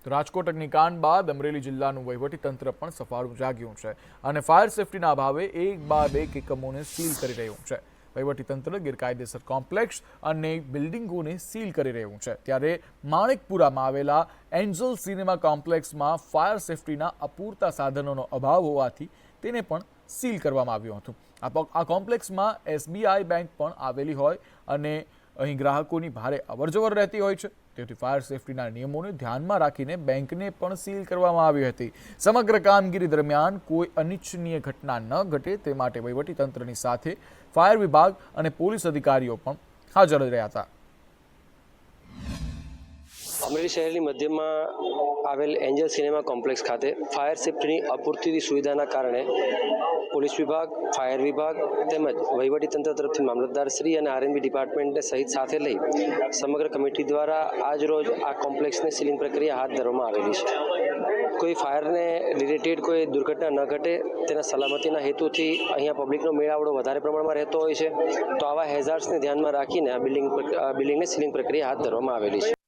તો રાજકોટ અગ્નિકાંડ બાદ અમરેલી જિલ્લાનું વહીવટીતંત્ર પણ સફાળું જાગ્યું છે અને ફાયર સેફટીના અભાવે એક બાદ એક એકમોને સીલ કરી રહ્યું છે. વહીવટીતંત્ર ગેરકાયદેસર કોમ્પ્લેક્સ અને બિલ્ડિંગોને સીલ કરી રહ્યું છે. ત્યારે માણેકપુરામાં આવેલા એન્જલ સિનેમા કોમ્પ્લેક્સમાં ફાયર સેફટીના અપૂરતા સાધનોનો અભાવ હોવાથી તેને પણ સીલ કરવામાં આવ્યું હતું. આ કોમ્પ્લેક્સમાં SBI બેંક પણ આવેલી હોય અને અહીં ગ્રાહકોની ભારે અવરજવર રહેતી હોય છે. તેથી ફાયર સેફટીના નિયમોને ધ્યાનમાં રાખીને બેંકને પણ સીલ કરવામાં આવી હતી. સમગ્ર કામગીરી દરમિયાન કોઈ અનિચ્છનીય ઘટના ન ઘટે તે માટે વહીવટીતંત્રની સાથે ફાયર વિભાગ અને પોલીસ અધિકારીઓ પણ હાજર રહ્યા હતા. અમરેલી શહેરની મધ્યમાં આવેલ એન્જલ સિનેમા કોમ્પ્લેક્સ ખાતે ફાયર સેફ્ટીની અપૂરતી સુવિધાના કારણે પોલીસ વિભાગ, ફાયર વિભાગ તેમજ વહીવટીતંત્ર તરફથી મામલતદારશ્રી અને R&B ડિપાર્ટમેન્ટને સહિત સાથે લઈ સમગ્ર કમિટી દ્વારા આજ રોજ આ કોમ્પ્લેક્સની સીલિંગ પ્રક્રિયા હાથ ધરવામાં આવેલી છે. કોઈ ફાયરને રિલેટેડ કોઈ દુર્ઘટના ન ઘટે તેના સલામતીના હેતુથી અહીંયા પબ્લિકનો મેળાવડો વધારે પ્રમાણમાં રહેતો હોય છે. તો આવા હેઝાર્ડ્સને ધ્યાનમાં રાખીને આ બિલ્ડિંગની સીલિંગ પ્રક્રિયા હાથ ધરવામાં આવેલી છે.